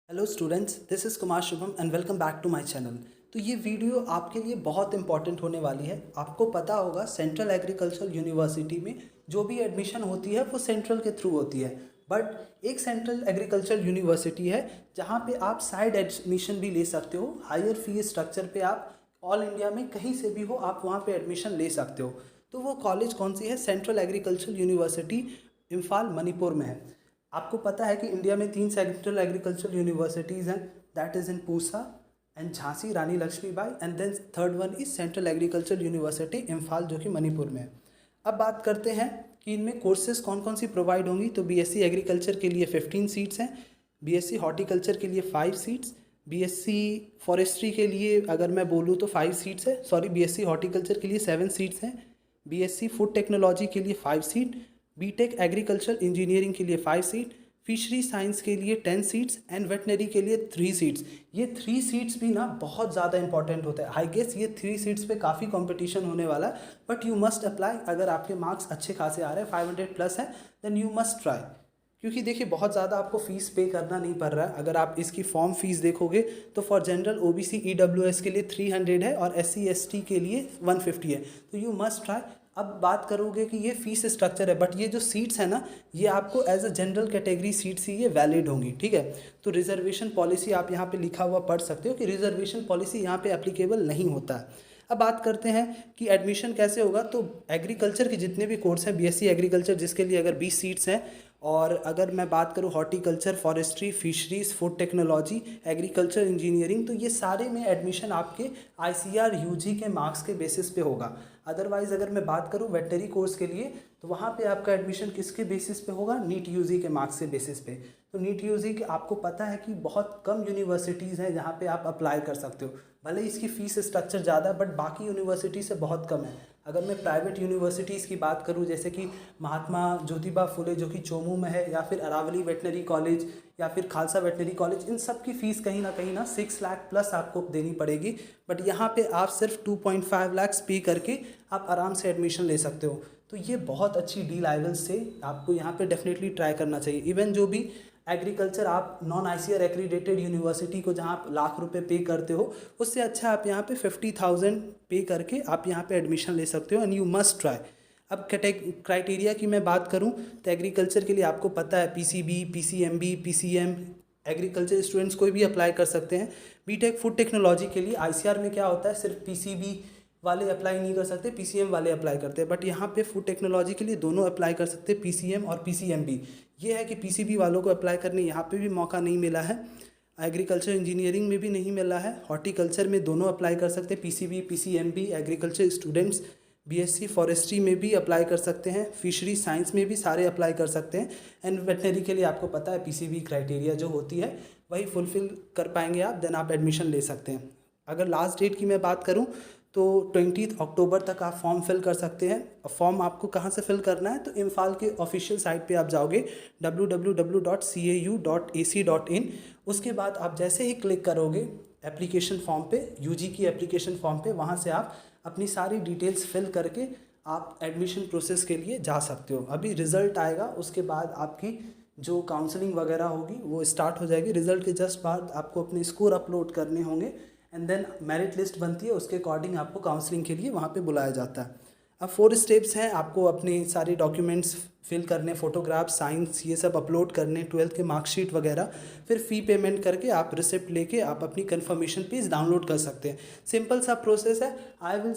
Hello students, this is Kumar Shubham and welcome back to my channel. तो ये video आपके लिए बहुत इंपॉर्टेंट होने वाली है। आपको पता होगा सेंट्रल एग्रीकल्चरल यूनिवर्सिटी में जो भी एडमिशन होती है वो सेंट्रल के थ्रू होती है। बट एक सेंट्रल एग्रीकल्चरल यूनिवर्सिटी है जहाँ पे आप साइड एडमिशन भी ले सकते हो। हायर फीस स्ट्रक्चर पे आप ऑल इंडिया में कहीं से भी हो आप वहाँ पे एडमिशन ले सकते हो। तो वो कॉलेज कौन सी है? Central agricultural university Imphal Manipur में है। आपको पता है कि इंडिया में 3 सेंट्रल एग्रीकल्चरल यूनिवर्सिटीज़ हैं, that is in Pusa and Jhansi Rani Lakshmibai and then third one is central agricultural university Imphal जो कि मणिपुर में है। अब बात करते हैं कि इनमें कोर्सेज कौन कौन सी प्रोवाइड होंगी। तो बीएससी एग्रीकल्चर के लिए 15 सीट्स हैं, बीएससी हॉर्टिकल्चर के लिए 5 सीट्स, बीएससी फॉरेस्ट्री के लिए अगर मैं बोलूँ तो 5 सीट्स है, सॉरी बीएससी हॉर्टिकल्चर के लिए 7 सीट्स हैं, बीएससी फूड टेक्नोलॉजी के लिए 5 सीट, बीटेक एग्रीकल्चर इंजीनियरिंग के लिए 5 सीट, फिशरी साइंस के लिए 10 सीट्स एंड वेटनरी के लिए 3 सीट्स। ये 3 सीट्स भी ना बहुत ज़्यादा इंपॉर्टेंट होता है। आई गेस ये 3 सीट्स पे काफ़ी कंपटीशन होने वाला है, बट यू मस्ट अप्लाई। अगर आपके मार्क्स अच्छे खासे आ रहे हैं, 500 प्लस है, देन यू मस्ट ट्राई। क्योंकि देखिए बहुत ज़्यादा आपको फ़ीस पे करना नहीं पड़ रहा है। अगर आप इसकी फॉर्म फीस देखोगे तो फॉर जनरल ओबीसी ईडब्ल्यूएस के लिए 300 है और एससी एसटी के लिए 150 है। तो यू मस्ट ट्राई। अब बात करोगे कि ये फीस स्ट्रक्चर है, बट ये जो सीट्स है ना, ये आपको as a general category seats ही ये वैलिड होंगी, ठीक है। तो रिजर्वेशन पॉलिसी आप यहाँ पे लिखा हुआ पढ़ सकते हो कि रिजर्वेशन पॉलिसी यहाँ पे एप्लीकेबल नहीं होता है। अब बात करते हैं कि एडमिशन कैसे होगा। तो एग्रीकल्चर के जितने भी कोर्स हैं, बीएससी एग्रीकल्चर जिसके लिए अगर 20 सीट्स हैं, और अगर मैं बात करूँ horticulture, forestry, fisheries, food technology, agriculture engineering, तो ये सारे में एडमिशन आपके आईसीआर यूजी के मार्क्स के बेसिस पे होगा। अदरवाइज़ अगर मैं बात करूँ वेटनरी कोर्स के लिए, तो वहाँ पे आपका एडमिशन किसके बेसिस पे होगा? नीट यूजी के मार्क्स के बेसिस पे। तो नीट यूजी के आपको पता है कि बहुत कम यूनिवर्सिटीज़ हैं जहाँ पे आप अप्लाई कर सकते हो। भले इसकी फ़ीस स्ट्रक्चर ज़्यादा है, बट बाकी यूनिवर्सिटी से बहुत कम है। अगर मैं प्राइवेट यूनिवर्सिटीज़ की बात करूं, जैसे कि महात्मा ज्योतिबा फुले जो कि चोमू में है, या फिर अरावली वेटनरी कॉलेज, या फिर खालसा वेटनरी कॉलेज, इन सब की फ़ीस कहीं ना 6 लाख प्लस आपको देनी पड़ेगी। बट यहाँ पे आप सिर्फ 2.5 लाख पे करके आप आराम से एडमिशन ले सकते हो। तो ये बहुत अच्छी डील आई से आपको यहाँ पे डेफिनेटली ट्राई करना चाहिए। इवन जो भी एग्रीकल्चर आप नॉन आईसीआर एक्रीडेटेड यूनिवर्सिटी को जहाँ आप लाख रुपए पे करते हो, उससे अच्छा आप यहाँ पे 50,000 पे करके आप यहाँ पे एडमिशन ले सकते हो एंड यू मस्ट ट्राई। अब क्राइटेरिया की मैं बात करूँ तो एग्रीकल्चर के लिए आपको पता है PCB, PCMB, PCM, agriculture students कोई भी अप्लाई कर सकते हैं। बीटेक फूड टेक्नोलॉजी के लिए आईसीआर में क्या होता है, सिर्फ पीसीबी वाले अप्लाई नहीं कर सकते, पीसीएम वाले अप्लाई करते हैं। बट यहाँ पे फूड टेक्नोलॉजी के लिए दोनों अप्लाई कर सकते हैं, पीसीएम और पीसीएमबी। ये है कि पीसीबी वालों को अप्लाई करने यहाँ पे भी मौका नहीं मिला है, एग्रीकल्चर इंजीनियरिंग में भी नहीं मिला है, हॉर्टिकल्चर में दोनों अप्लाई कर सकते हैं, PCB, PCMB. Agriculture students BSc forestry में भी अप्लाई कर सकते हैं, फिशरी साइंस में भी सारे अप्लाई कर सकते हैं। एंड वेटनरी के लिए आपको पता है पीसीबी क्राइटेरिया जो होती है वही फुलफिल कर पाएंगे आप, देन आप एडमिशन ले सकते हैं। अगर लास्ट डेट की मैं बात करूं तो 20 अक्टूबर तक आप फॉर्म फिल कर सकते हैं। फॉर्म आपको कहाँ से फिल करना है? तो इम्फाल के ऑफिशियल साइट पे आप जाओगे www.cau.ac.in। उसके बाद आप जैसे ही क्लिक करोगे एप्लीकेशन फॉर्म पे, यूजी की एप्लीकेशन फॉर्म पे, वहाँ से आप अपनी सारी डिटेल्स फिल करके आप एडमिशन प्रोसेस के लिए जा सकते हो। अभी रिज़ल्ट आएगा, उसके बाद आपकी जो काउंसलिंग वगैरह होगी वो स्टार्ट हो जाएगी। रिजल्ट के जस्ट बाद आपको अपने स्कोर अपलोड करने होंगे एंड देन मेरिट लिस्ट बनती है, उसके अकॉर्डिंग आपको काउंसलिंग के लिए वहाँ पे बुलाया जाता है। अब 4 स्टेप्स हैं, आपको अपने सारे डॉक्यूमेंट्स फिल करने, फोटोग्राफ, साइंस, ये सब अपलोड करने, 12th के मार्कशीट वगैरह। फिर फ़ी पेमेंट करके आप रिसिप्ट लेके आप अपनी कन्फर्मेशन पेज डाउनलोड कर सकते हैं। सिंपल सा प्रोसेस है। I will